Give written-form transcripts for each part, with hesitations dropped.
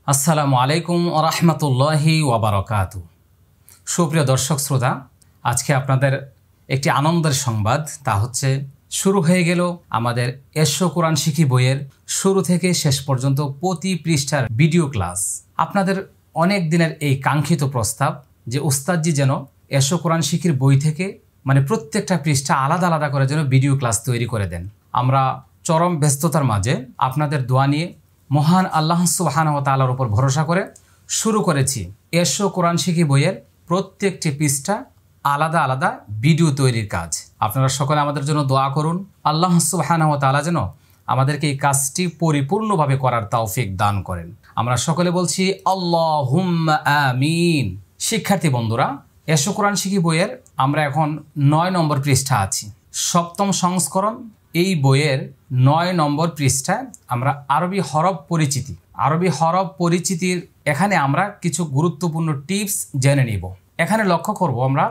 আসসালামু আলাইকুম ওয়া রাহমাতুল্লাহি ওয়া বারাকাতু। সুপ্রিয় দর্শক শ্রোতা, আজকে আপনাদের একটি আনন্দের সংবাদ, তা হচ্ছে শুরু হয়ে গেল আমাদের এসো কোরআন শিখি বইয়ের শুরু থেকে শেষ পর্যন্ত প্রতি পৃষ্ঠার ভিডিও ক্লাস। আপনাদের অনেক দিনের এই কাঙ্ক্ষিত প্রস্তাব যে উস্তাদজি যেন এসো কোরআন শিখির বই থেকে প্রত্যেকটা পৃষ্ঠা আলাদা আলাদা করে যেন ভিডিও ক্লাস তৈরি করে দেন। আমরা চরম ব্যস্ততার মাঝে আপনাদের দোয়া নিয়ে মহান আল্লাহ সুবহানাহু ওয়া তাআলার উপর ভরসা করে শুরু করেছি এসো কোরআন শিখি বইয়ের প্রত্যেকটি পৃষ্ঠা আলাদা আলাদা ভিডিও তৈরির কাজ। আপনারা সকলে আমাদের জন্য দোয়া করুন, আল্লাহ সুবহানাহু ওয়া তাআলা যেন আমাদেরকে এই কাজটি পরিপূর্ণভাবে করার তৌফিক দান করেন। আমরা সকলে বলছি আল্লাহুম্মা আমিন। শিক্ষার্থী বন্ধুরা, এসো কোরআন শিখি বইয়ের আমরা এখন 9 নম্বর পৃষ্ঠা আছি। সপ্তম সংস্করণ এই বইয়ের 9 নম্বর পৃষ্ঠায় আমরা আরবি হরফ পরিচিতি, আরবি হরফ পরিচিতির এখানে আমরা কিছু গুরুত্বপূর্ণ টিপস জেনে নিব। এখানে লক্ষ্য করব আমরা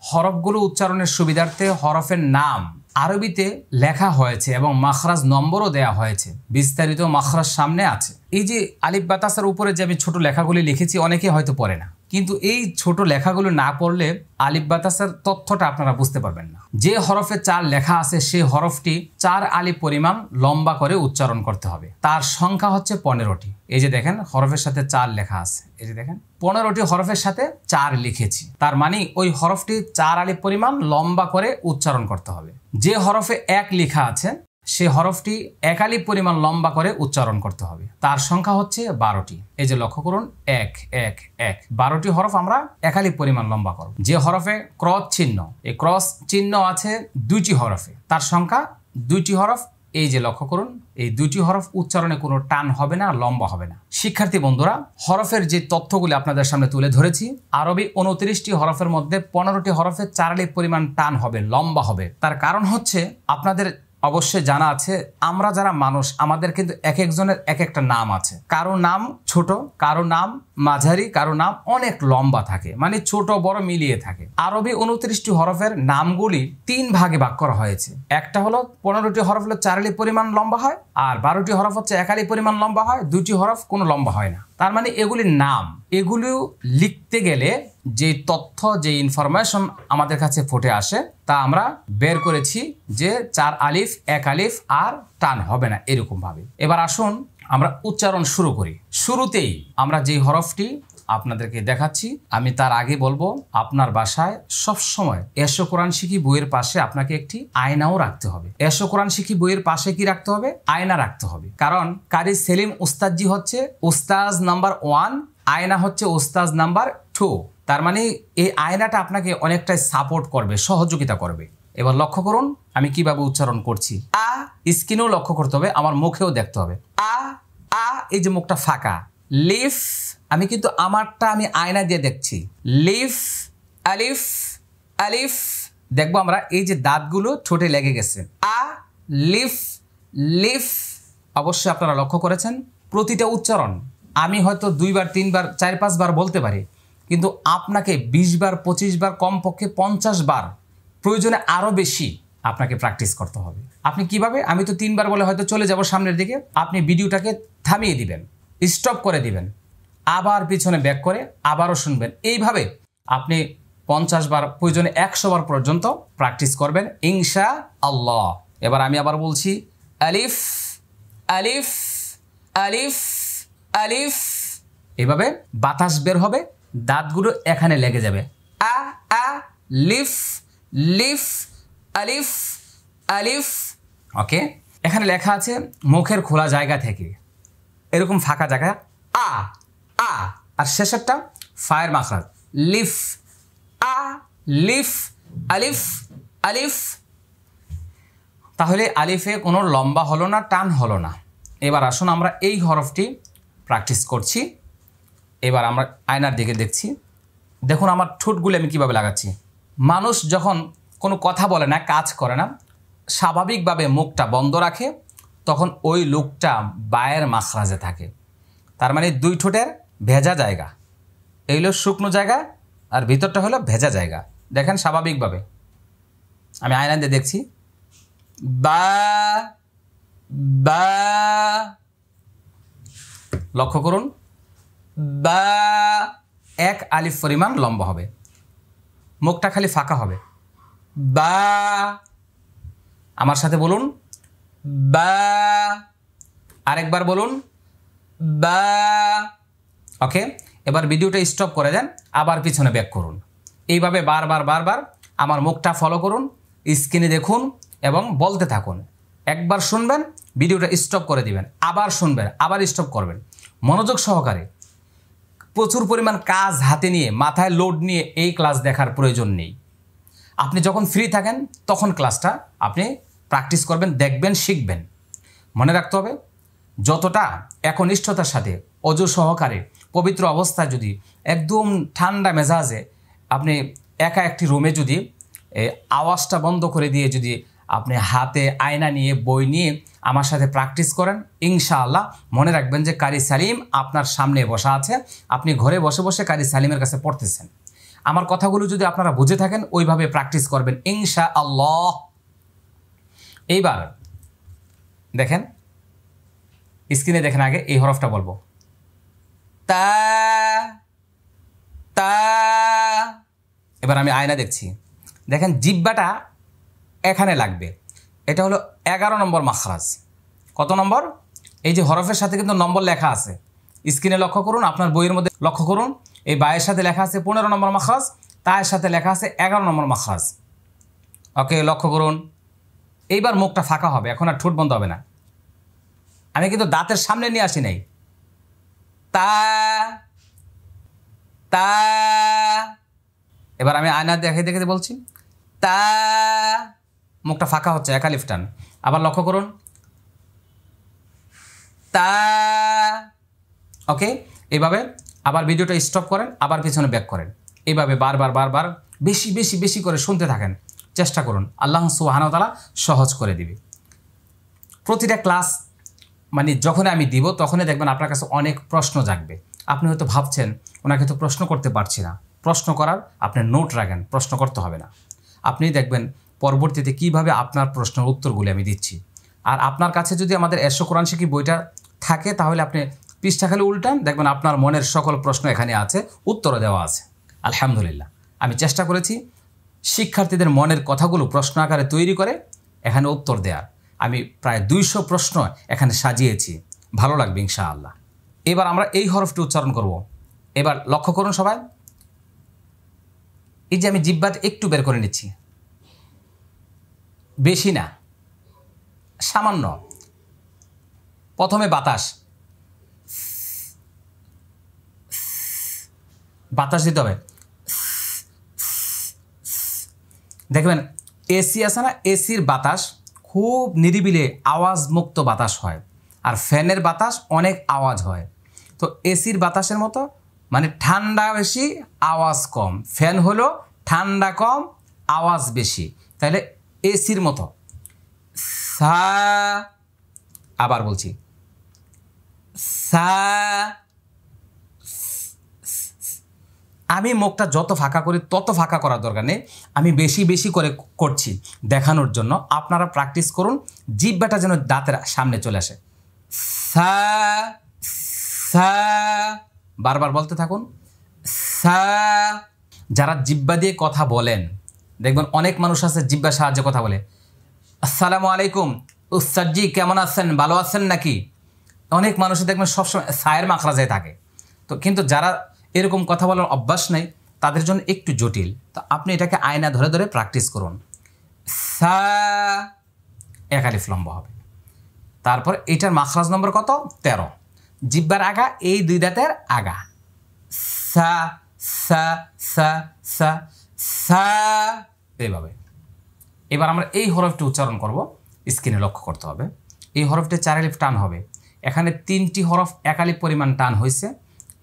হরফগুলো উচ্চারণের সুবিধার্থে হরফের নাম আরবিতে লেখা হয়েছে এবং মাখরাজ নম্বরও দেয়া হয়েছে, বিস্তারিত মাখরাজ সামনে আছে। এই যে আলিফ বাতাসের উপরে যে আমি ছোট লেখাগুলি লিখেছি অনেকে হয়তো পড়ে না, কিন্তু এই ছোট লেখাগুলো না পড়লে আলিফ বাতাসের তথ্যটা আপনারা বুঝতে পারবেন না। যে হরফে 4 লেখা আছে সেই হরফটি 4 আলিফ পরিমাণ লম্বা করে উচ্চারণ করতে হবে। তার সংখ্যা হচ্ছে 15টি। এই যে দেখেন হরফের সাথে 4 লেখা আছে, এই যে দেখেন 15টি হরফের সাথে 4 লিখেছি, তার মানে ওই হরফটি 4 আলিফ পরিমাণ লম্বা করে উচ্চারণ করতে হবে। যে হরফে 1 লেখা আছে সে হরফটি 1 আলিফ পরিমাণ লম্বা করে উচ্চারণ করতে হবে। তার সংখ্যা হচ্ছে 12টি। এই যে লক্ষ্য করুন 1 1 1, 12টি হরফ আমরা 1 আলিফ পরিমাণ লম্বা করব। যে হরফে ক্রস চিহ্ন, এই ক্রস চিহ্ন আছে 2টি হরফে, তার সংখ্যা 2টি হরফ। এই যে লক্ষ্য করুন এই 2টি হরফ উচ্চারণে কোনো টান হবে না, লম্বা হবে না। শিক্ষার্থী বন্ধুরা, হরফের যে তথ্যগুলি আপনাদের সামনে তুলে ধরেছি, আরবি 29টি হরফের মধ্যে 15টি হরফে 4 আলিফ পরিমাণ টান হবে, লম্বা হবে। তার কারণ হচ্ছে আপনাদের অবশ্যই জানা আছে আমরা যারা মানুষ আমাদের কিন্তু এক একজনের এক একটা নাম আছে। কারো নাম ছোট, কারো নাম মাঝারি, কারো নাম অনেক লম্বা থাকে, মানে ছোট বড় মিলিয়ে থাকে। আরবি 29টি হরফের নামগুলি 3 ভাগে ভাগ করা হয়েছে। একটা হলো 15টি হরফ হলো 4 আলিফ পরিমাণ লম্বা হয়, আর 12টি হরফ হচ্ছে 1 আলিফ পরিমাণ লম্বা হয়, 2টি হরফ কোনো লম্বা হয় না। তার মানে এগুলির নাম, এগুলো লিখতে গেলে যে তথ্য যে ইনফরমেশন আমাদের কাছে ফুটে আসে তা আমরা বের করেছি যে 4 আলিফ 1 আলিফ আর টান হবে না এরকম ভাবে। এবার আসুন আমরা উচ্চারণ শুরু করি। শুরুতেই আমরা যে হরফটি আপনাদেরকে দেখাচ্ছি আমি তার আগে বলবো আপনার বাসায় সবসময় এসো কোরআন শিখি বইয়ের পাশে আপনাকে একটি আয়নাও রাখতে হবে। এসো কোরআন শিখি বইয়ের পাশে কি রাখতে হবে? আয়না রাখতে হবে। কারণ কারি সেলিম উস্তাদজি হচ্ছে উস্তাজ নাম্বার 1, আয়না হচ্ছে উস্তাজ নাম্বার 2। তার মানে এই আয়নাটা আপনাকে অনেকটাই সাপোর্ট করবে, সহযোগিতা করবে। এবার লক্ষ্য করুন আমি কিভাবে উচ্চারণ করছি। আ স্ক্রিনেও লক্ষ্য করতে হবে, আমার মুখেও দেখতে হবে। আ আ এই যে মুখটা ফাঁকা। লিফ আমি কিন্তু আমারটা আমি আয়না দিয়ে দেখছি। লিফ আলিফ আলিফ দেখবো আমরা এই যে দাঁতগুলো ঠোঁটে লেগে গেছে। আ লিফ লিফ অবশ্যই আপনারা লক্ষ্য করেছেন প্রতিটা উচ্চারণ আমি হয়তো 2 বার 3 বার 4 5 বার বলতে পারি, কিন্তু আপনাকে 20 বার 25 বার কমপক্ষে 50 বার, প্রয়োজনে আরও বেশি আপনাকে প্র্যাকটিস করতে হবে। আপনি কিভাবে? আমি তো 3 বার বলে হয়তো চলে যাব সামনের দিকে, আপনি ভিডিওটাকে থামিয়ে দিবেন, স্টপ করে দিবেন, আবার পিছনে ব্যাক করে আবারও শুনবেন। এইভাবে আপনি 50 বার প্রয়োজনে 100 বার পর্যন্ত প্র্যাকটিস করবেন ইনশাআল্লাহ। এবার আমি আবার বলছি আলিফ আলিফ আলিফ আলিফ, এভাবে বাতাস বের হবে, দাঁতগুলো এখানে লেগে যাবে। আ আ লিফ লিফ আলিফ আলিফ। ওকে, এখানে লেখা আছে মুখের খোলা জায়গা থেকে এরকম ফাঁকা জায়গা আ আ, আর শেষেরটা ফায়ের মাখরাজ লিফ আ লিফ আলিফ আলিফ। তাহলে আলিফে কোনো লম্বা হলো না, টান হলো না। এবার আসুন আমরা এই হরফটি প্র্যাকটিস করছি। এবার আমরা আয়নার দিকে দেখছি, দেখুন আমার ঠোঁটগুলো আমি কীভাবে লাগাচ্ছি। মানুষ যখন কোনো কথা বলে না, কাজ করে না, স্বাভাবিকভাবে মুখটা বন্ধ রাখে, তখন ওই লোকটা বায়ের মাখরাজে থাকে। তার মানে 2 ঠোঁটের ভেজা জায়গা, এই হলো শুকনো জায়গা আর ভিতরটা হলো ভেজা জায়গা। দেখেন স্বাভাবিকভাবে আমি আয়না দিয়ে দেখছি বা বা, লক্ষ্য করুন বা, এক আলিফ পরিমাণ লম্বা হবে, মুখটা খালি ফাঁকা হবে। বা, আমার সাথে বলুন বা, আরেকবার বলুন বা। ওকে, এবার ভিডিওটা স্টপ করে দেন, আবার পিছনে ব্যাক করুন। এইভাবে বারবার বারবার আমার মুখটা ফলো করুন, স্ক্রিনে দেখুন এবং বলতে থাকুন। একবার শুনবেন, ভিডিওটা স্টপ করে দিবেন, আবার শুনবেন, আবার স্টপ করবেন। মনোযোগ সহকারে, প্রচুর পরিমাণ কাজ হাতে নিয়ে, মাথায় লোড নিয়ে এই ক্লাস দেখার প্রয়োজন নেই। আপনি যখন ফ্রি থাকেন তখন ক্লাসটা আপনি প্র্যাকটিস করবেন, দেখবেন, শিখবেন। মনে রাখতে হবে, যতটা একনিষ্ঠতার সাথে অজু সহকারে পবিত্র অবস্থায় যদি একদম ঠান্ডা মেজাজে আপনি একা একটি রুমে যদি আওয়াজটা বন্ধ করে দিয়ে যদি আপনি হাতে আয়না নিয়ে বই নিয়ে আমার সাথে প্র্যাকটিস করেন, ইনশাআল্লাহ মনে রাখবেন যে কারি সালিম আপনার সামনে বসা আছে, আপনি ঘরে বসে বসে কারি সালিমের কাছে পড়তেছেন। আমার কথাগুলো যদি আপনারা বুঝে থাকেন ওইভাবে প্র্যাকটিস করবেন ইনশাআল্লাহ। এইবার দেখেন, স্ক্রিনে দেখেন, আগে এই হরফটা বলবো, তা তা। এবার আমি আয়না দেখছি, দেখেন জিহ্বাটা এখানে লাগবে। এটা হলো 11 নম্বর মাখরাজ। কত নম্বর? এই যে হরফের সাথে কিন্তু নম্বর লেখা আছে, স্ক্রিনে লক্ষ্য করুন, আপনার বইয়ের মধ্যে লক্ষ্য করুন। এই বায়ের সাথে লেখা আছে 15 নম্বর মাখরাজ, তায়ের সাথে লেখা আছে 11 নম্বর মাখরাজ। ওকে, লক্ষ্য করুন। এইবার মুখটা ফাঁকা হবে, এখন আর ঠোঁট বন্ধ হবে না। আমি কিন্তু দাঁতের সামনে নিয়ে আসি নাই। তা তা। এবার আমি আয়না দেখে দেখে বলছি তা, মুখটা ফাঁকা হচ্ছে, একা লিফ টান। আবার লক্ষ্য করুন, তা। ওকে, এইভাবে আবার ভিডিওটা স্টপ করেন, আবার পিছনে ব্যাক করেন। এইভাবে বারবার বারবার বেশি বেশি বেশি করে শুনতে থাকেন, চেষ্টা করুন, আল্লাহ সুবহানাহু ওয়া তাআলা সহজ করে দিবে। প্রতিটা ক্লাস মানে যখন আমি দিব তখনই দেখবেন আপনার কাছে অনেক প্রশ্ন জাগবে। আপনি হয়তো ভাবছেন ওনাকে তো প্রশ্ন করতে পারছি না। প্রশ্ন করার আপনি নোট রাখেন, প্রশ্ন করতে হবে না। আপনি দেখবেন পরবর্তীতে কিভাবে আপনার প্রশ্নের উত্তরগুলি আমি দিচ্ছি। আর আপনার কাছে যদি আমাদের এরশো কোরআন শিখি বইটা থাকে তাহলে আপনি পৃষ্ঠা খালি উল্টান, দেখবেন আপনার মনের সকল প্রশ্ন এখানে আছে, উত্তরও দেওয়া আছে। আলহামদুলিল্লাহ, আমি চেষ্টা করেছি শিক্ষার্থীদের মনের কথাগুলো প্রশ্ন আকারে তৈরি করে এখানে উত্তর দেওয়ার। আমি প্রায় 200 প্রশ্ন এখানে সাজিয়েছি, ভালো লাগবে ইনশাআল্লাহ। এবার আমরা এই হরফটি উচ্চারণ করব। এবার লক্ষ্য করুন সবাই, এই যে আমি জিহ্বাটা একটু বের করে নিচ্ছি, বেশি না, সামান্য। প্রথমে বাতাস, বাতাস দিতে হবে। দেখবেন এসি আছে না, এসির বাতাস খুব নিরিবিলি আওয়াজ মুক্ত বাতাস হয়, আর ফ্যানের বাতাস অনেক আওয়াজ হয়। তো এসির বাতাসের মতো, মানে ঠান্ডা বেশি আওয়াজ কম, ফ্যান হলো ঠান্ডা কম আওয়াজ বেশি, তাহলে এসির মতো। সা, আবার বলছি সা। আমি মুখটা যত ফাঁকা করি তত ফাঁকা করার দরকার নেই, আমি বেশি বেশি করে করছি দেখানোর জন্য। আপনারা প্র্যাকটিস করুন, জিহ্বাটা যেন দাঁতের সামনে চলে আসে। সা সা, বারবার বলতে থাকুন সা। যারা জিহ্বা দিয়ে কথা বলেন, দেখবেন অনেক মানুষ আছে জিহ্বার সাহায্যে কথা বলে। আসসালামু আলাইকুম উস্তাদজি, কেমন আছেন, ভালো আছেন নাকি? অনেক মানুষই দেখবেন সবসময় সায়ের মাখরাজে থাকে। তো কিন্তু যারা এরকম কথা বলার অভ্যাস নেই তাদের জন্য একটু জটিল। তো আপনি এটাকে আয়না ধরে ধরে প্র্যাকটিস করুন। সা, এক আলিফ লম্বা হবে। তারপর এটার মাখরাজ নম্বর কত? 13। জিহ্বার আগা, এই দুই দাঁতের আগা। সা সা সা সা সা, এইভাবে। এবার আমরা এই হরফটি উচ্চারণ করব, স্ক্রিনে লক্ষ্য করতে হবে। এই হরফটি 4 আলিফ টান হবে। এখানে 3টি হরফ 1 আলিফ পরিমাণ টান হয়েছে,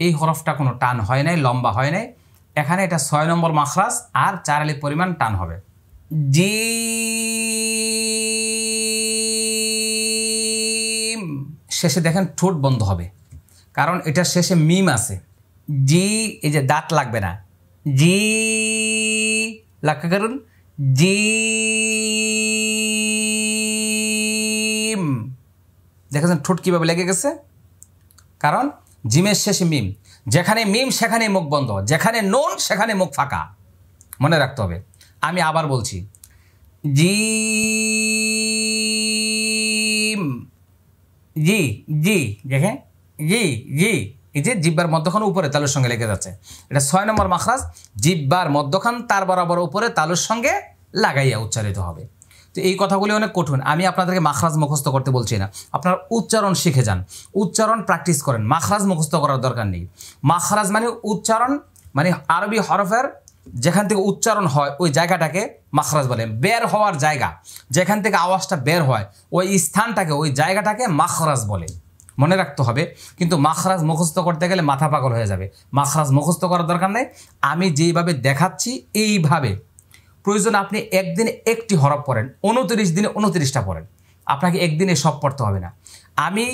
এই হরফটা কোনো টান হয় নাই, লম্বা হয় নাই। এখানে এটা 6 নম্বর মাখরাজ আর 4 আলিফ পরিমাণ টান হবে। জিম, শেষে দেখেন ঠোঁট বন্ধ হবে, কারণ এটার শেষে মিম আছে। জি, এই যে দাঁত লাগবে না, জি, লক্ষ্য করুন, জিম। দেখেছেন ঠোঁট কীভাবে লেগে গেছে, কারণ জিমের শেষে মিম, যেখানে মিম সেখানে মুখ বন্ধ, যেখানে নুন সেখানে মুখ ফাঁকা, মনে রাখতে হবে। আমি আবার বলছি, জিম, জি জি, দেখে জি জি, এই যে জিব্বার মধ্যখান উপরে তালুর সঙ্গে লেগে যাচ্ছে, এটা 6 নম্বর মাখরাজ। জিব্বার মধ্যখান তার বরাবর উপরে তালুর সঙ্গে লাগাইয়া উচ্চারিত হবে। তো এই কথাগুলি অনেক কঠিন, আমি আপনাদেরকে মাখরাজ মুখস্থ করতে বলছি না, আপনার উচ্চারণ শিখে যান, উচ্চারণ প্র্যাকটিস করেন, মাখরাজ মুখস্থ করার দরকার নেই। মাখরাজ মানে উচ্চারণ, মানে আরবি হরফের যেখান থেকে উচ্চারণ হয় ওই জায়গাটাকে মাখরাজ বলে। বের হওয়ার জায়গা, যেখান থেকে আওয়াজটা বের হয় ওই স্থানটাকে, ওই জায়গাটাকে মাখরাজ বলে, মনে রাখতে হবে। কিন্তু মাখরাজ মুখস্থ করতে গেলে মাথা পাগল হয়ে যাবে। মাখরাজ মুখস্থ করার দরকার নেই, আমি যেইভাবে দেখাচ্ছি এইভাবে, প্রয়োজন আপনি একদিনে একটি হরফ পড়েন, 29 দিনে 29টা পড়েন, আপনাকে একদিনে সব পড়তে হবে না। আমি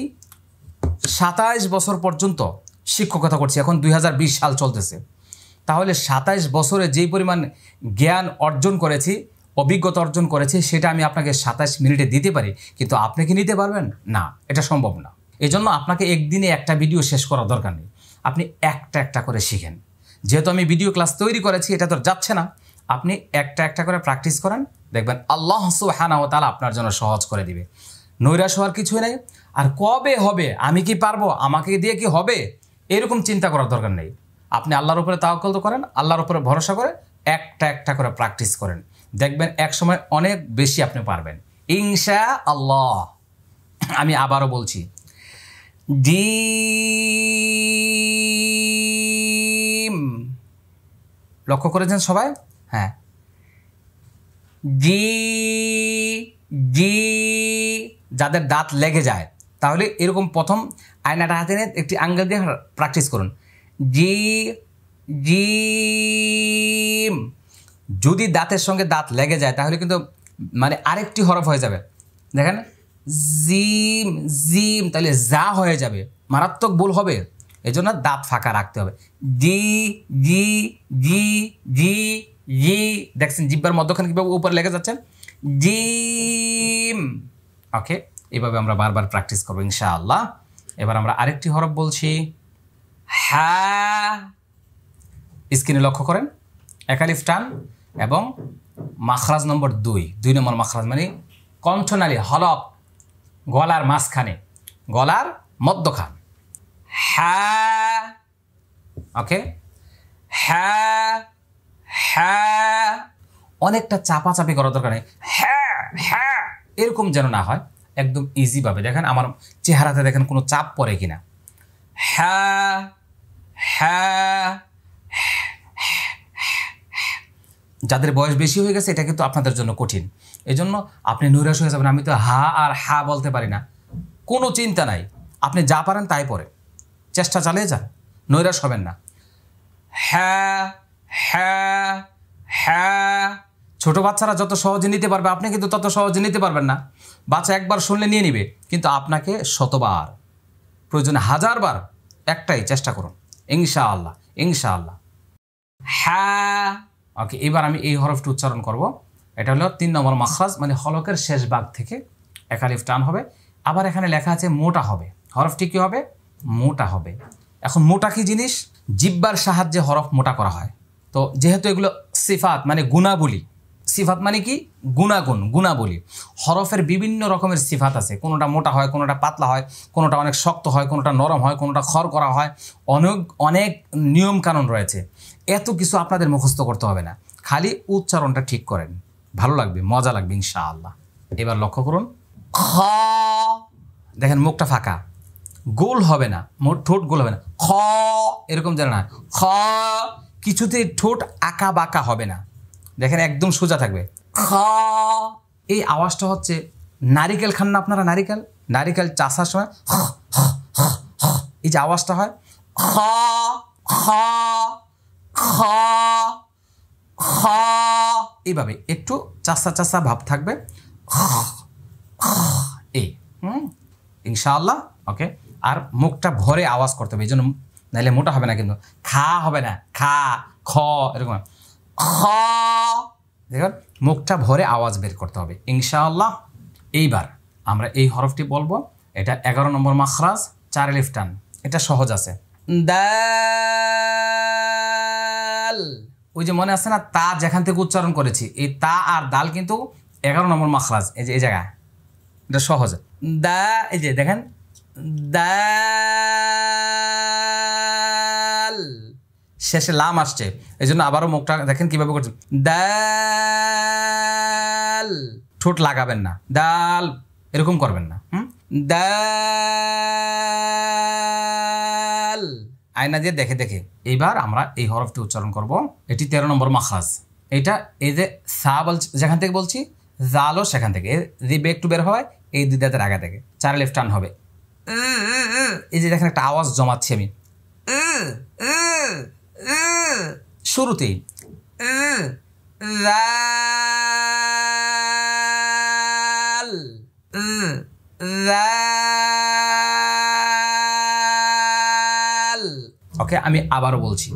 27 বছর পর্যন্ত শিক্ষকতা করছি, এখন 2020 সাল চলতেছে, তাহলে 27 বছরে যেই পরিমাণ জ্ঞান অর্জন করেছি, অভিজ্ঞতা অর্জন করেছি, সেটা আমি আপনাকে 27 মিনিটে দিতে পারি, কিন্তু আপনি কি নিতে পারবেন? না, এটা সম্ভব না। এই জন্য আপনাকে একদিনে একটা ভিডিও শেষ করার দরকার নেই, আপনি একটা একটা করে শিখেন। যেহেতু আমি ভিডিও ক্লাস তৈরি করেছি, এটা তো যাচ্ছে না, আপনি একটা একটা করে প্র্যাকটিস করেন, দেখবেন আল্লাহ সুবহানাহু ওয়া তাআলা আপনার জন্য সহজ করে দিবে। নৈরাশ হওয়ার কিছুই নেই। আর কবে হবে, আমি কি পারবো, আমাকে দিয়ে কি হবে, এরকম চিন্তা করার দরকার নেই। আপনি আল্লাহর উপরে তাওয়াক্কুল করেন, আল্লাহর উপরে ভরসা করে একটা একটা করে প্র্যাকটিস করেন, দেখবেন এক সময় অনেক বেশি আপনি পারবেন ইনশাআল্লাহ। আমি আবারও বলছি, জিম, লক্ষ্য করেছেন সবাই? হ্যাঁ, জি জি, যাদের দাঁত লেগে যায় তাহলে এরকম প্রথম আয়নাটা হাতে নিয়ে একটি আঙ্গুল দিয়ে প্র্যাকটিস করুন, জি জিম। যদি দাঁতের সঙ্গে দাঁত লেগে যায় তাহলে কিন্তু মানে আরেকটি হরফ হয়ে যাবে, দেখেন জিম জিম, তাহলে যা হয়ে যাবে, মারাত্মক ভুল হবে। এই জন্য দাঁত ফাঁকা রাখতে হবে, জি জি জি জি জি, দেখছেন জিব্বার মধ্যখানে কীভাবে উপরে লেগে যাচ্ছে, জিম। ওকে, এভাবে আমরা বারবার প্র্যাকটিস করবো ইনশাআল্লাহ। এবার আমরা আরেকটি হরফ বলছি, হ্যাঁ। স্ক্রিনে লক্ষ্য করেন, একালিফ টান এবং মাখরাজ নম্বর 2 নম্বর মাখরাজ, মানে কণ্ঠনালী হলক গলার মাঝখানে, গলার মধ্যখান, হ্যাঁ। ওকে, হ্যাঁ হ্যাঁ, অনেকটা চাপাচাপি করার দরকার নেই, হ্যাঁ হ্যাঁ এরকম যেন না হয়, একদম ইজিভাবে। দেখেন আমার চেহারাতে দেখেন কোনো চাপ পড়ে কিনা, হ্যাঁ হ্যাঁ। যাদের বয়স বেশি হয়ে গেছে এটা কিন্তু আপনাদের জন্য কঠিন, এই জন্য আপনি নৈরাশ হয়ে যাবেন, আমি তো হা আর হা বলতে পারি না, কোনো চিন্তা নাই, আপনি যা পারেন তাই পরে চেষ্টা চালিয়ে যান, নৈরাশ হবেন না। হ্যাঁ হ্যাঁ হ্যাঁ, ছোটো বাচ্চারা যত সহজে নিতে পারবে আপনি কিন্তু তত সহজে নিতে পারবেন না। বাচ্চা একবার শুনলে নিয়ে নিবে, কিন্তু আপনাকে শতবার, প্রয়োজনে 1000 বার, একটাই চেষ্টা করুন ইনশাআল্লাহ ইনশাআল্লাহ। হ্যাঁ। ওকে, এবার আমি এই হরফটি উচ্চারণ করব, এটা হলো 3 নম্বর মাখরাজ, মানে হলকের শেষ ভাগ থেকে একালিফ টান হবে, আবার এখানে লেখা আছে মোটা হবে, হরফটি কী হবে, মোটা হবে। এখন মোটা কি জিনিস, জিব্বার সাহায্যে হরফ মোটা করা হয়। তো যেহেতু এগুলো সিফাত মানে গুণাবলী, সিফাত মানে কি গুণাগুণ, গুণাবলী, হরফের বিভিন্ন রকমের সিফাত আছে, কোনোটা মোটা হয়, কোনোটা পাতলা হয়, কোনোটা অনেক শক্ত হয়, কোনোটা নরম হয়, কোনোটা খড় করা হয়, অনেক অনেক নিয়ম কানুন রয়েছে। এত কিছু আপনাদের মুখস্থ করতে হবে না, খালি উচ্চারণটা ঠিক করেন, ভালো লাগবে, মজা লাগবে ইনশাআল্লাহ। এবার লক্ষ্য করুন, খ, দেখেন মুখটা ফাঁকা, গোল হবে না, ঠোঁট গোল হবে না, খ এরকম যেন না, খ কিছুতে ঠোঁট আঁকা বাঁকা হবে না, দেখেন একদম সোজা থাকবে, খ। এই আওয়াজটা হচ্ছে, নারিকেল খান না আপনারা, নারিকেল নারিকেল চাষার সময় এই যে আওয়াজটা হয়, খ খ খ খ, এইভাবে একটু চাষা চাষা ভাব থাকবে, এই ইনশাআল্লাহ। ওকে, আর মুখটা ভরে আওয়াজ করতে হবে, এই জন্য নাইলে মোটা হবে না, কিন্তু খা হবে না, খা খ এরকম, খ, দেখুন মুখটা ভরে আওয়াজ বের করতে হবে ইনশাআল্লাহ। এইবার আমরা এই হরফটি বলবো, এটা 11 নম্বর মাখরাজ, 4 আলিফ টান, এটা সহজ আছে। দাল, ওই যে মনে আছে না তা যেখান থেকে উচ্চারণ করেছি, এই তা আর দাল কিন্তু 11 নম্বর মাখরাজ। এই যে এই জায়গায় এটা সহজ। দা, এই যে দেখেন দাল, শেষে লাম আসছে, এই জন্য আবারও মুখটা দেখেন কিভাবে করছে। দাল, ঠোঁট লাগাবেন না, দাল এরকম করবেন না। দাল, আয়না দিয়ে দেখে দেখে। এইবার আমরা এই হরফটি উচ্চারণ করব। এটি 13 নম্বর মাখরাজ। এটা এই যে সা বলছি যেখান থেকে বলছি, জালও সেখান থেকে, রিবে একটু বের হয় এই দুই দাঁতের আগা থেকে, 4 লেফট টার্ন হবে। এই যে দেখেন একটা আওয়াজ জমাচ্ছি আমি শুরুতেই। ওকে, আমি আবারও বলছি।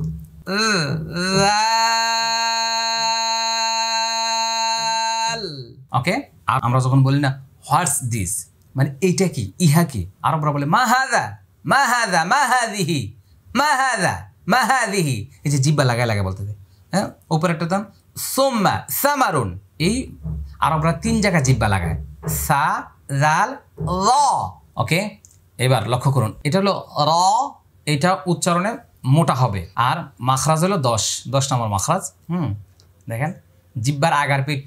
ওকে, আর আমরা যখন বলি না হোয়াটস দিস, মানে এইটা কি, ইহা কি, আরবরা বলে মাহাদা মাহাদা মাহাদিহি মাহাদা মাহাদিহি, এই যে জিব্বা লাগায় লাগায় বলতে দেয়। হ্যাঁ, উপরে একটা দাম সোম্মা সামারুন, এই আরবরা 3 জায়গায় জিব্বা লাগায়, সা জাল র। ওকে, এবার লক্ষ্য করুন, এটা হলো র, এটা উচ্চারণে মোটা হবে, আর মাখরাজ হলো 10 নম্বর মাখরাজ। দেখেন জিব্বার আগার পিঠ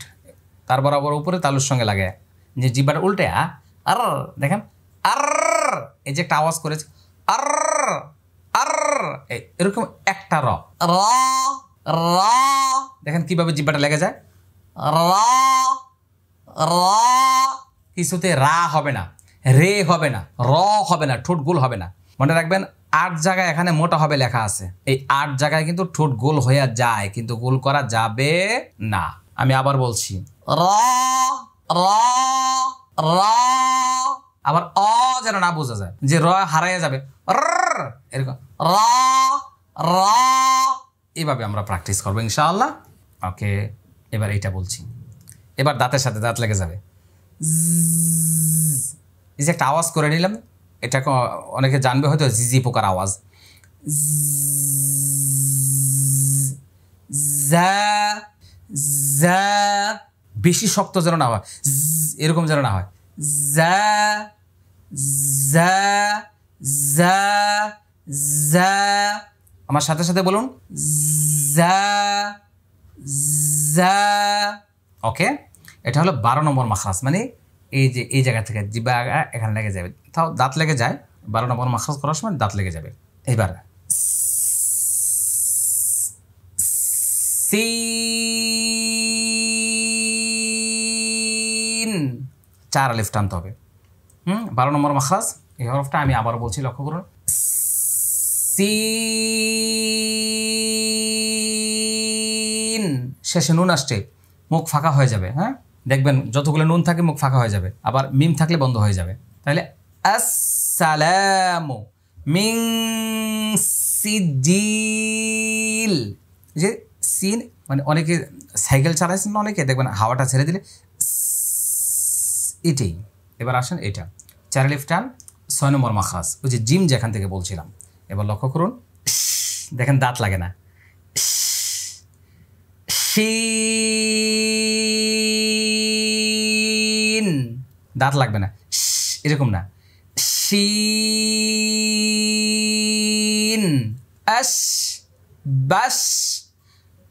তার বরাবর উপরে তালুর সঙ্গে লাগে, যে জিব্বার উল্টে আর দেখেন আর, এই যে একটা আওয়াজ করেছে আর আর, এরকম একটা র র র, দেখেন কিভাবে জিব্বাটা লেগে যায়। র র, কিছুতে রা হবে না, রে হবে না, র হবে না, ঠোঁট গোল হবে না। মনে রাখবেন 8 জায়গায় এখানে মোটা হবে লেখা আছে, এই 8 জায়গায় কিন্তু ঠোঁট গোল হয়ে যায়, কিন্তু গোল করা যাবে না। আমি আবার বলছি, র র র, আবার অ যেন না বোঝা যায় যে র হারাইয়া যাবে, এরকম র র, এইভাবে আমরা প্র্যাকটিস করবো ইনশাআল্লাহ। ওকে, এবার এইটা বলছি, এবার দাঁতের সাথে দাঁত লেগে যাবে। এই যে একটা আওয়াজ করে নিলাম, এটা অনেকে জানবে হয়তো, জিজি পোকার আওয়াজ। বেশি শক্ত যেন না হয়, এরকম যেন না হয়। আমার সাথে সাথে বলুন, ওকে, এটা হলো 12 নম্বর মাখরাজ, মানে এই যে এই জায়গা থেকে জিব্বা এখানে লেগে যাবে, তাও দাঁত লেগে যায়, 12 নম্বর মাখরাজ করার সময় দাঁত লেগে যাবে। এবার সিন, 4 আলিফ টানতে হবে। 12 নম্বর মাখরাজ, এই হরফটা আমি আবার বলছি, লক্ষ্য করুন। সিন, শেষে নুন আসছে, মুখ ফাঁকা হয়ে যাবে। হ্যাঁ, দেখবেন যতগুলো নুন থাকে মুখ ফাঁকা হয়ে যাবে, আবার মিম থাকলে বন্ধ হয়ে যাবে। তাহলে আসসালামু মিন সিজিল, যে সিন মানে অনেকে সাইকেল চালাইছেন না, অনেকে দেখবেন হাওয়াটা ছেড়ে দিলে এটাই। এবার আসেন এটা 4 আলিফ টান, 6 নম্বর মাখরাজ, ওই যে জিম যেখান থেকে বলছিলাম। এবার লক্ষ্য করুন, দেখেন দাঁত লাগে না, শিন, দাঁত লাগবে না, এরকম না, শিন আশ বাস।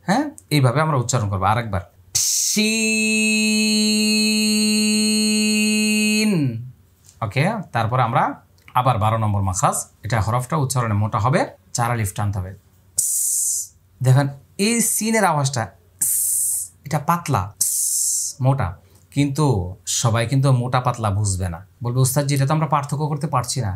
হ্যাঁ, এইভাবে আমরা উচ্চারণ করবো। আরেকবার শিন। ওকে, তারপর আমরা আবার 12 নম্বর মাখরাজ, এটা হরফটা উচ্চারণে মোটা হবে, 4 আলিফ টানতে হবে। দেখেন এই সিনের আওয়াজটা, এটা পাতলা মোটা, কিন্তু সবাই কিন্তু মোটা পাতলা বুঝবে না, বলবে উস্তাদ জি এটা তো আমরা পার্থক্য করতে পারছি না।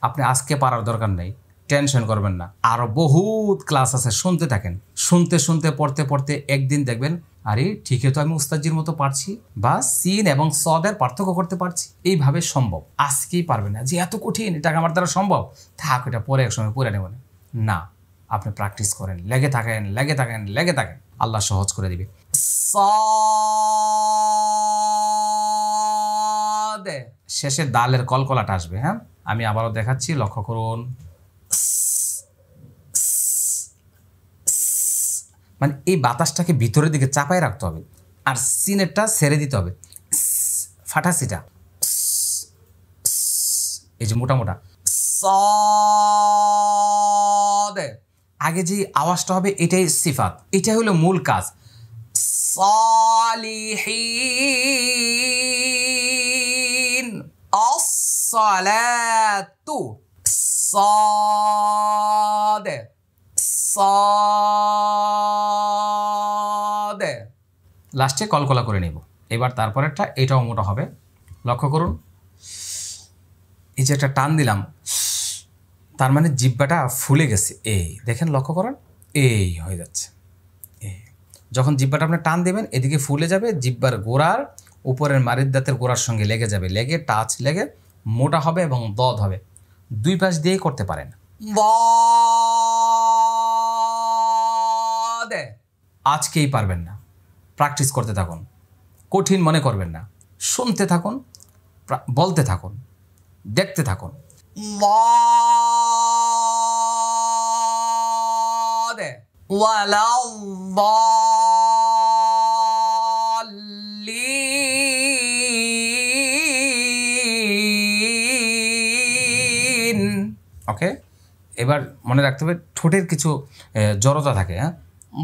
আপনি আজকে পারার দরকার নেই, টেনশন করবেন না, আরো বহুত ক্লাস আছে, শুনতে থাকেন, শুনতে শুনতে পড়তে পড়তে একদিন দেখবেন আরে ঠিকই তো আমি উস্তাদজির মতো পারছি, বা সিন এবং সদের পার্থক্য করতে পারছি। এইভাবে সম্ভব, আজকেই পারবেন না যে এত কঠিন, এটা আমার দ্বারা সম্ভব, থাক এটা পরে এক সময় পড়ে নেবেন না। আপনি প্র্যাকটিস করেন, লেগে থাকেন লেগে থাকেন লেগে থাকেন, আল্লাহ সহজ করে দিবে। শেষে দালের কলকলাটা আসবে। হ্যাঁ, আমি আবারও দেখাচ্ছি, লক্ষ্য করুন। মানে এই বাতাসটাকে ভিতরের দিকে চাপায় রাখতে হবে, আর সিনেরটা ছেড়ে দিতে হবে, ফাটাসিটা এই যে মোটা মোটা সদে আগে যে আওয়াজটা হবে এটাই সিফাত, এটাই হলো মূল কাজ। সালিহিন আসসালাতু সাদে সাদে লাস্টে কলকলা করে নেব। এবার তারপরেরটা এটাও মোটা হবে, লক্ষ্য করুন। এই যে একটা টান দিলাম, তার মানে জিহ্বাটা ফুলে গেছে, এই দেখেন লক্ষ্য করেন, এই হয়ে যাচ্ছে। এই যখন জিহ্বাটা আপনি টান দেবেন এদিকে ফুলে যাবে, জিহ্বার গোড়ার উপরের মারির দাঁতের গোড়ার সঙ্গে লেগে যাবে, লেগে টাচ লেগে মোটা হবে এবং দদ হবে। দুই পাশ দিয়েই করতে পারেন। আজকেই পারবেন না, প্র্যাকটিস করতে থাকুন, কঠিন মনে করবেন না, শুনতে থাকুন, বলতে থাকুন, দেখতে থাকুন। ওকে, এবার মনে রাখতে হবে ঠোঁটের কিছু জড়তা থাকে, হ্যাঁ,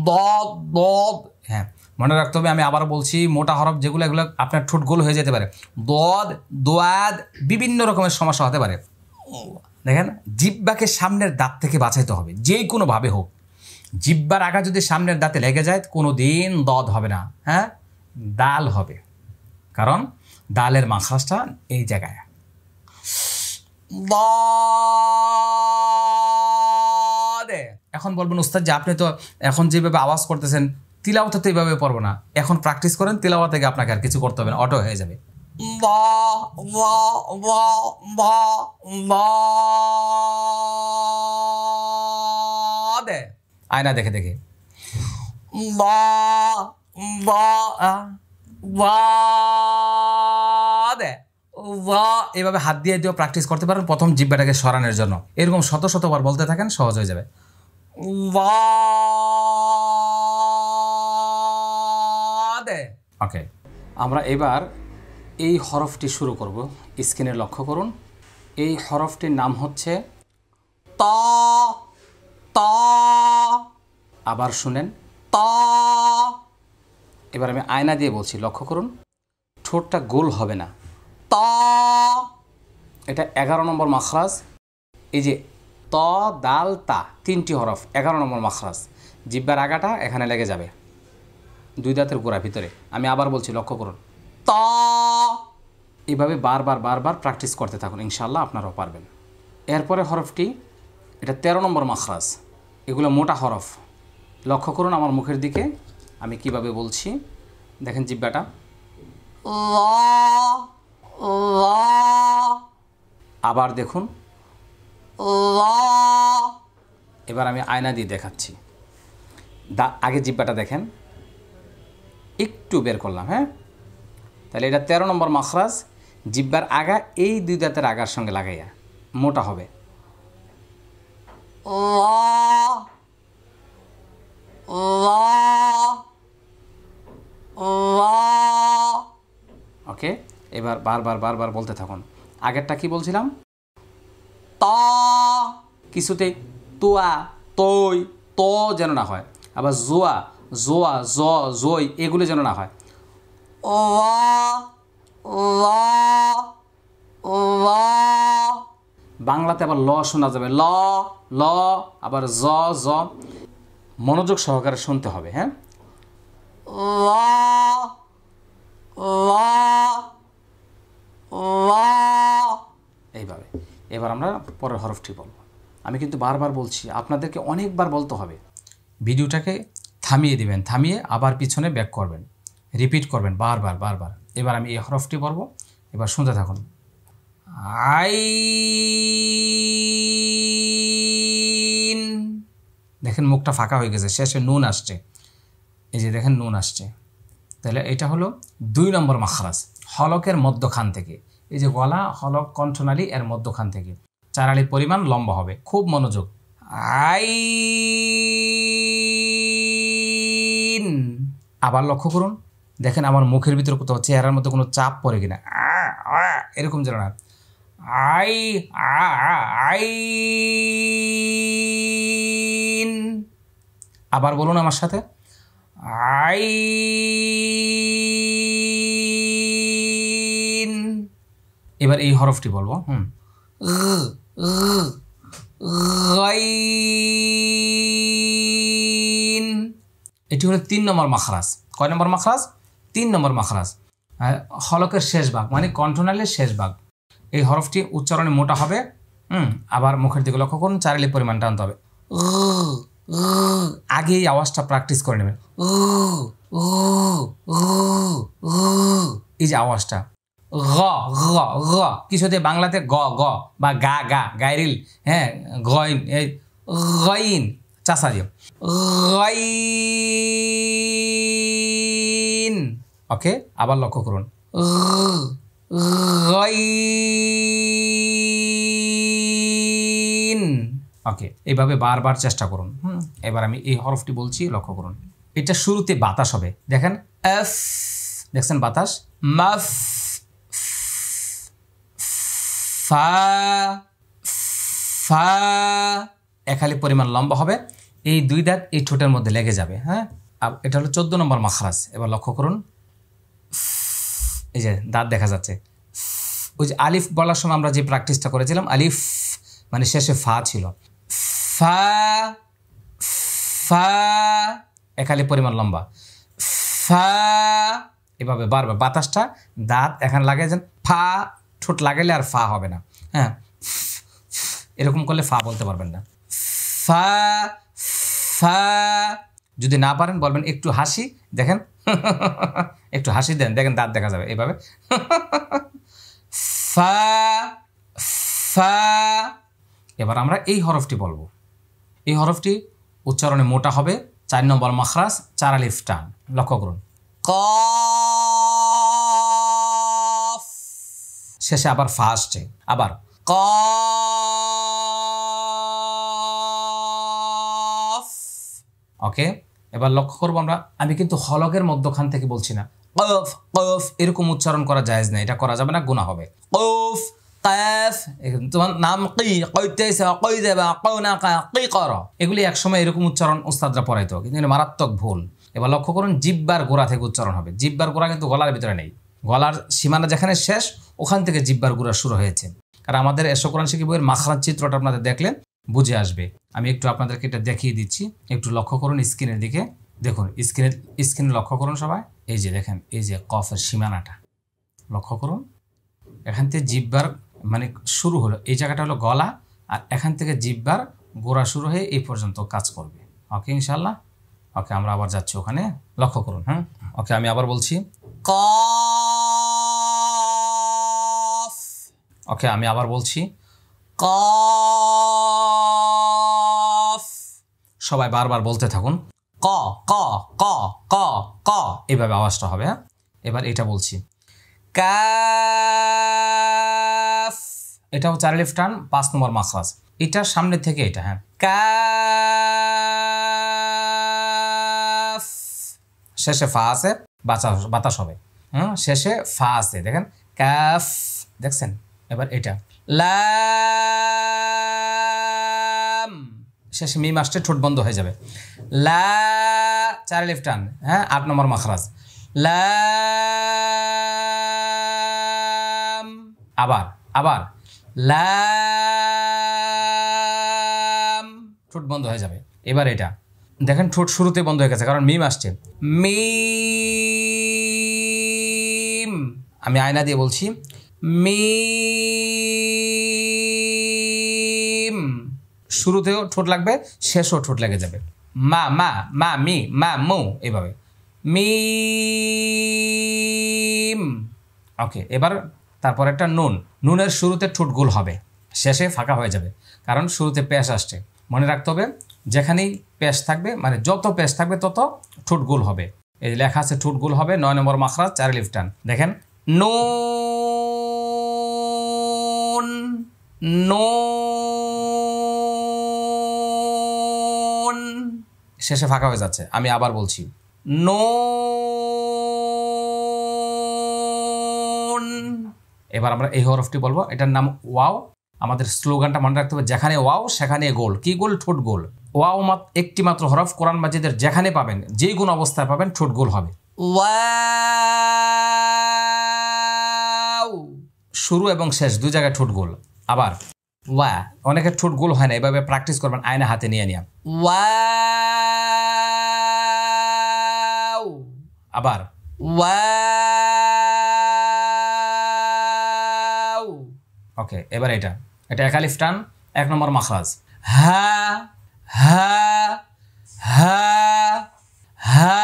দদ দদ, হ্যাঁ মনে রাখতে হবে। আমি আবার বলছি, মোটা হরফ যেগুলো এগুলো আপনার ঠোঁট গোল হয়ে যেতে পারে, দদ দোয়াদ, বিভিন্ন রকমের সমস্যা হতে পারে। দেখেন, জিহ্বাকে সামনের দাঁত থেকে বাঁচাইতে হবে, যে কোনোভাবে হোক। জিহ্বার আগা যদি সামনের দাঁতে লেগে যায় কোনো দিন দদ হবে না, হ্যাঁ দাল হবে, কারণ দালের মাখরাজটা এই জায়গায়। এখন বলবেন উস্তাদ যে আপনি তো এখন যেভাবে আওয়াজ করতেছেন তিলাওয়াতে তো এইভাবে পড়বো না, এখন প্র্যাকটিস করেন, তিলাওয়াত থেকে আপনাকে আর কিছু করতে হবে না, অটো হয়ে যাবে। আয়না দেখে দেখে এভাবে হাত দিয়ে দিয়েও প্র্যাকটিস করতে পারেন প্রথম জিহ্বাটাকে সরানোর জন্য। এরকম শত শতবার বলতে থাকেন, সহজ হয়ে যাবে। ওকে, আমরা এবার এই হরফটি শুরু করব। স্ক্রিনে লক্ষ্য করুন, এই হরফটির নাম হচ্ছে ত। ত, আবার শুনেন, ত। এবার আমি আয়না দিয়ে বলছি, লক্ষ্য করুন, ঠোঁটটা গোল হবে না, ত। এটা 11 নম্বর মাখরাজ। এই যে ত দাল তা তিনটি হরফ, 11 নম্বর মাখরাজ। জিহ্বার আগাটা এখানে লেগে যাবে, দুই দাঁতের গোড়া ভিতরে। আমি আবার বলছি, লক্ষ্য করুন, ত। এভাবে বারবার বারবার প্র্যাকটিস করতে থাকুন, ইনশাআল্লাহ আপনারাও পারবেন। এরপরে হরফটি, এটা 13 নম্বর মাখরাজ। এগুলো মোটা হরফ, লক্ষ্য করুন আমার মুখের দিকে, আমি কিভাবে বলছি দেখেন। জিহ্বাটা আবার দেখুন, এবার আমি আয়না দিয়ে দেখাচ্ছি। আগে জিহ্বাটা দেখেন, একটু বের করলাম, হ্যাঁ। তাহলে এটা 13 নম্বর মাখরাজ। জিহ্বার আগা এই দুই দাঁতের আগার সঙ্গে লাগাইয়া মোটা হবে। ওকে, এবার বারবার বারবার বলতে থাকুন। আগেরটা কি বলছিলাম, ত, কিছুতে তোয়া তৈ ত যেন না হয়, আবার জোয়া জোয়া জ জই এগুলো যেন না হয়। বাংলাতে আবার ল শোনা যাবে, ল ল, আবার জ জ। মনোযোগ সহকারে শুনতে হবে, হ্যাঁ। এইভাবে। এবার আমরা পরের হরফটি বলব। আমি কিন্তু বারবার বলছি, আপনাদেরকে অনেকবার বলতে হবে। ভিডিওটাকে থামিয়ে দিবেন, থামিয়ে আবার পিছনে ব্যাক করবেন, রিপিট করবেন বারবার বারবার। এবার আমি এই হরফটি বলবো, এবার শুনতে থাকুন। আইন, দেখেন মুখটা ফাঁকা হয়ে গেছে, শেষে নুন আসছে, এই যে দেখেন নুন আসছে। তাহলে এটা হলো 2 নম্বর মাখরাজ, হলকের মধ্যখান থেকে। এই যে গলা, হলক, কণ্ঠনালী এর মধ্যখান থেকে 4 আলি পরিমাণ লম্বা হবে। খুব মনোযোগ। আই আবার লক্ষ্য করুন, দেখেন আমার মুখের ভিতরে কোথাও চেহারার মধ্যে কোনো চাপ পড়ে কিনা, এরকম যেন না। আই আইন। আবার বলুন আমার সাথে, আইন। এবার এই হরফটি বলবো, গাইন। এটি হলো 3 নম্বর মাখরাজ। কয় নম্বর মাখরাজ? 3 নম্বর মাখরাজ। হলকের শেষ ভাগ মানে কণ্ঠনালীর শেষ ভাগ। এই হরফটি উচ্চারণে মোটা হবে। আবার মুখের দিকে লক্ষ্য করুন, চারিলে পরিমাণ টানতে হবে। আগে এই আওয়াজটা প্র্যাকটিস করে নেবেন। এই যে আওয়াজটা গ গ গ, কিছুতে বাংলাতে গ গ বা গা গা, গাইরিল, হ্যাঁ, গইন, এই গইন চাষা দিও, গইন। ওকে, আবার লক্ষ্য করুন, গইন। ওকে, এইভাবে বারবার চেষ্টা করুন। এবার আমি এই হরফটি বলছি, লক্ষ্য করুন। এটা শুরুতে বাতাস হবে, দেখেন এফ, দেখছেন বাতাস, মাফ, ফা, ফা, একালি পরিমাণ লম্বা হবে। এই 2 দাঁত এই ঠোঁটের মধ্যে লেগে যাবে। হ্যাঁ, এটা হলো 14 নম্বর মাখরাজ। এবার লক্ষ্য করুন, এই যে দাঁত দেখা যাচ্ছে। ওই যে আলিফ বলার সময় আমরা যে প্র্যাকটিসটা করেছিলাম, আলিফ মানে শেষে ফা ছিল, ফা, ফা, একালি পরিমাণ লম্বা, ফা। এভাবে বারবার বাতাসটা দাঁত এখানে লাগাই যান, ফা, ঠোঁট লাগাইলে আর ফা হবে না। হ্যাঁ, এরকম করলে ফা বলতে পারবেন না। ফা, ফা। যদি না পারেন বলবেন একটু হাসি, দেখেন একটু হাসি দেন, দেখেন দাঁত দেখা যাবে এইভাবে। ফা, ফা। এবার আমরা এই হরফটি বলবো। এই হরফটি উচ্চারণে মোটা হবে, 4 নম্বর মাখরাজ, 4 আলিফ টান। লক্ষ্য করুন, কফ, শেষে আবার ফা আসছে, আবার কফ। ওকে, এবার লক্ষ্য করবো আমরা, আমি কিন্তু হলকের মধ্যখান থেকে বলছি না। কফ, কফ এরকম উচ্চারণ করা জায়েজ না, এটা করা যাবে না, গুনাহ হবে। কফ, কাফ, তোমার নাম কি, কইতেছে, কই দেবা, কও না, কি করো, এগুলি একসময় এরকম উচ্চারণ উস্তাদরা পড়াইতো, কিন্তু এটা মারাত্মক ভুল। এবার লক্ষ্য করুন, জিহ্বার গোড়া থেকে উচ্চারণ হবে। জিহ্বার গোড়া কিন্তু গলার ভিতরে নেই, গলার সীমানা যেখানে শেষ ওখান থেকে জিহ্বার গোড়া শুরু হয়েছে। কারণ আমাদের এসো কোরআন শিখি বইয়ের মাখরাজ চিত্রটা আপনাদের দেখলে বুঝে আসবে। আমি একটু আপনাদেরকে এটা দেখিয়ে দিচ্ছি, একটু লক্ষ্য করুন স্ক্রিনের দিকে। দেখুন স্ক্রিনে লক্ষ্য করুন সবাই, এই যে দেখেন, এই যে কফের সীমানাটা লক্ষ্য করুন। এখান থেকে জিহ্বার মানে শুরু হলো, এই জায়গাটা হলো গলা, আর এখান থেকে জিহ্বার গোড়া শুরু হয়ে এই পর্যন্ত কাজ করবে। ওকে, ইনশাল্লাহ। ওকে, আমরা আবার যাচ্ছি ওখানে, লক্ষ্য করুন। হ্যাঁ, ওকে, আমি আবার বলছি, কফ। ওকে, আমি আবার বলছি, কফ। সবাই বারবার বলতে থাকুন, ক ক ক ক ক, এইভাবে আওয়াজটা হবে। হ্যাঁ, এবার এটা বলছি, কাফ। এটাও 4 আলিফ টান, 5 নম্বর মাখরাজ। এটার সামনে থেকে এটা, হ্যাঁ, কাফ। শেষে ফা আছে, বাতাস হবে। শেষে ফা আছে, দেখেন কাফ, দেখছেন। এবার এটা লাম, শেষে মিম আসছে, ঠোঁট বন্ধ হয়ে যাবে। লা, 4 আলিফ টান, হ্যাঁ, 8 নম্বর মাখরাজ, লাম। আবার আবার লাম, ঠোঁট বন্ধ হয়ে যাবে। এবার এটা দেখেন, ঠোঁট শুরুতে বন্ধ হয়ে গেছে, কারণ মিম আসছে। মিম, আমি আয়না দিয়ে বলছি, মিম। শুরুতেও ঠোঁট লাগবে, শেষও ঠোঁট লেগে যাবে। মা, মা, মা, মি, মা, মু, এইভাবে মিম। ওকে, এবার তারপর একটা নুন। নুনের শুরুতে ঠোঁট গোল হবে, শেষে ফাঁকা হয়ে যাবে, কারণ শুরুতে পেশ আসছে। মনে রাখতে হবে, যেখানেই পেশ থাকবে, মানে যত পেশ থাকবে তত ঠোঁট গোল হবে। এই লেখা আছে ঠোঁট গোল হবে, 9 নম্বর মাখরাজ, 4 আলিফ টান। দেখেন, নুন, নুন, শেষে ফাঁকা হয়ে যাচ্ছে। আমি আবার বলছি, নুন। এবার আমরা এই হরফটি বলবো, এটার নাম ওয়াও। আমাদের স্লোগানটা মনে রাখতে হবে, যেখানে ওয়াও সেখানে গোল। কি গোল? ঠোঁট গোল। ওয়াও একটি মাত্র হরফ, কোরআন মাজিদের যেখানে পাবেন, যে কোনো অবস্থায় পাবেন, ঠোঁট গোল হবে। ওয়াও, শুরু এবং শেষ দুই জায়গায় ঠোঁট গোল। আবার ওয়া, অনেকের ঠোঁট গোল হয় না, এভাবে প্র্যাকটিস করবেন আয়না হাতে নিয়ে নিয়ে। ওয়াও, আবার ওয়াও। ওকে, এবার এটা এক আলিফ টান, 1 নম্বর মাখরাজ। হা হা হা হা।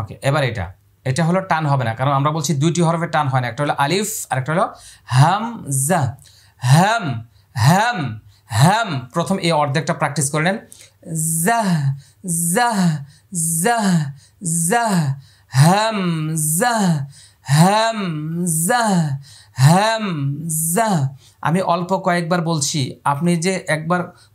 ওকে, এবার এটা হলো টান হবে না, কারণ আমরা বলছি দুইটি হরফে টান হয় না, একটা হলো আলিফ আর একটা হলো হামজা। হাম হাম হাম। প্রথম এই অর্ধেকটা প্র্যাকটিস করে নেন। জাহ জাহ জাহ জাহ হামজা হামজা হামজা। আমি অল্প কয়েকবার বলছি, আপনি যে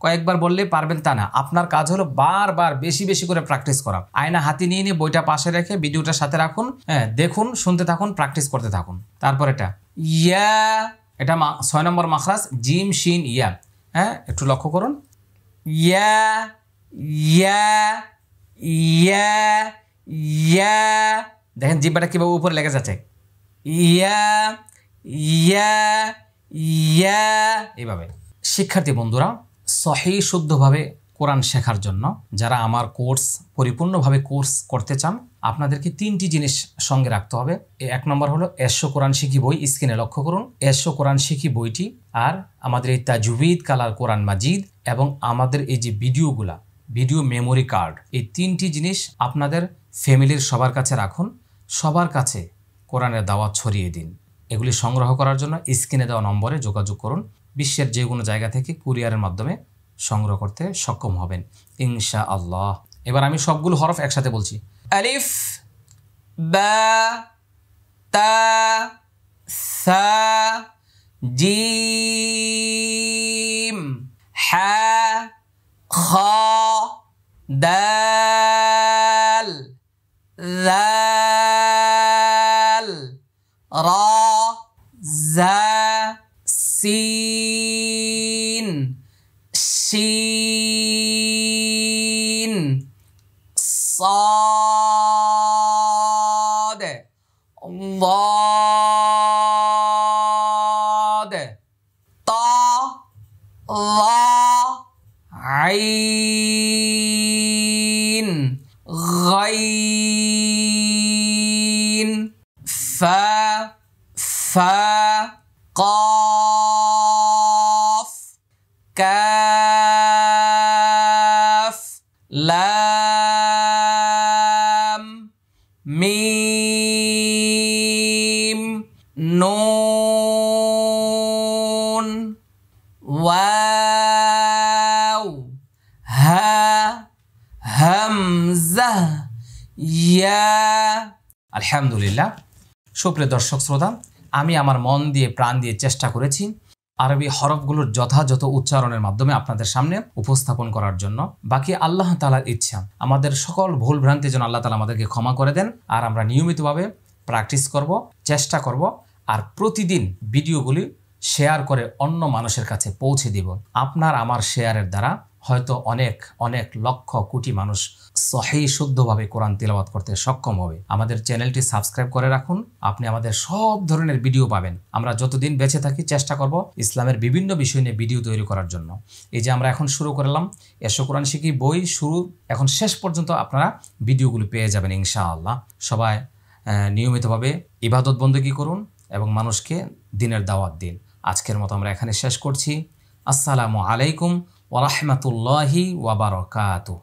কয়েকবার বললে পারবেন তা না। আপনার কাজ হলো বারবার বেশি বেশি করে প্র্যাকটিস করা। আয়না হাতে নিয়ে নিয়ে বইটা পাশে রেখে ভিডিওটার সাথে রাখুন, হ্যাঁ, দেখুন, শুনতে থাকুন, প্র্যাকটিস করতে থাকুন। তারপর এটা ইয়া, এটা 6 নম্বর মাখরাজ, জিম শিন ইয়া। হ্যাঁ, একটু লক্ষ্য করুন। ইয়া ইয়া ইয়া ইয়া। দেখেন জিহ্বাটা কিভাবে উপরে লেগে যাচ্ছে। ইয়া ইয়া ইয়া, এইভাবে। শিক্ষার্থী বন্ধুরা, সহি শুদ্ধভাবে কোরআন শেখার জন্য যারা আমার কোর্স পরিপূর্ণভাবে কোর্স করতে চান, আপনাদেরকে 3টি জিনিস সঙ্গে রাখতে হবে। 1 নম্বর হলো এসো কোরআন শিখি বই। স্ক্রিনে লক্ষ্য করুন, এসো কোরআন শিখি বইটি, আর আমাদের এই তাজউইদ কালার কোরআন মাজিদ, এবং আমাদের এই যে ভিডিও মেমোরি কার্ড। এই 3টি জিনিস আপনাদের ফ্যামিলির সবার কাছে রাখুন, সবার কাছে কোরআনের দাওয়াত ছড়িয়ে দিন। এগুলি সংগ্রহ করার জন্য স্ক্রিনে দেওয়া নম্বরে যোগাযোগ করুন। বিশ্বের যে কোনো জায়গা থেকে কুরিয়ারের মাধ্যমে সংগ্রহ করতে সক্ষম হবেন ইনশাআল্লাহ। এবার আমি সবগুলো হরফ একসাথে বলছি। আলিফ বা তা সা জিম হা খা দাল যাল রা জা সিন শিন صاد ضاد طا ظا عين غين فا فا قاف كاف لام মিম নুন ওয়াও হা হামজা ইয়া। আলহামদুলিল্লাহ। সুপ্রিয় দর্শক শ্রোতা, আমি আমার মন দিয়ে প্রাণ দিয়ে চেষ্টা করেছি আরবি হরফগুলোর যথাযথ উচ্চারণের মাধ্যমে আপনাদের সামনে উপস্থাপন করার জন্য। বাকি আল্লাহ তাআলার ইচ্ছা, আমাদের সকল ভুল ভ্রান্তি যেন আল্লাহ তাআলা আমাদেরকে ক্ষমা করে দেন। আর আমরা নিয়মিতভাবে প্র্যাকটিস করব, চেষ্টা করব, আর প্রতিদিন ভিডিওগুলি শেয়ার করে অন্য মানুষের কাছে পৌঁছে দিব। আপনার আমার শেয়ারের দ্বারা হয়তো অনেক অনেক লক্ষ কোটি মানুষ সহি শুদ্ধভাবে কোরআন তিলাওয়াত করতে সক্ষম হবে। আমাদের চ্যানেলটি সাবস্ক্রাইব করে রাখুন, আপনি আমাদের সব ধরনের ভিডিও পাবেন। আমরা যতদিন বেঁচে থাকি চেষ্টা করব ইসলামের বিভিন্ন বিষয় নিয়ে ভিডিও তৈরি করার জন্য। এই যে আমরা এখন শুরু করলাম এসো কোরআন শিখি বই, শুরু এখন শেষ পর্যন্ত আপনারা ভিডিওগুলো পেয়ে যাবেন ইনশাআল্লাহ। সবাই নিয়মিতভাবে ইবাদত বন্দেগী করুন এবং মানুষকে দ্বীনের দাওয়াত দিন। আজকের মতো আমরা এখানে শেষ করছি। আসসালামু আলাইকুম ওয়া রাহমাতুল্লাহি ওয়া বারাকাতুহু।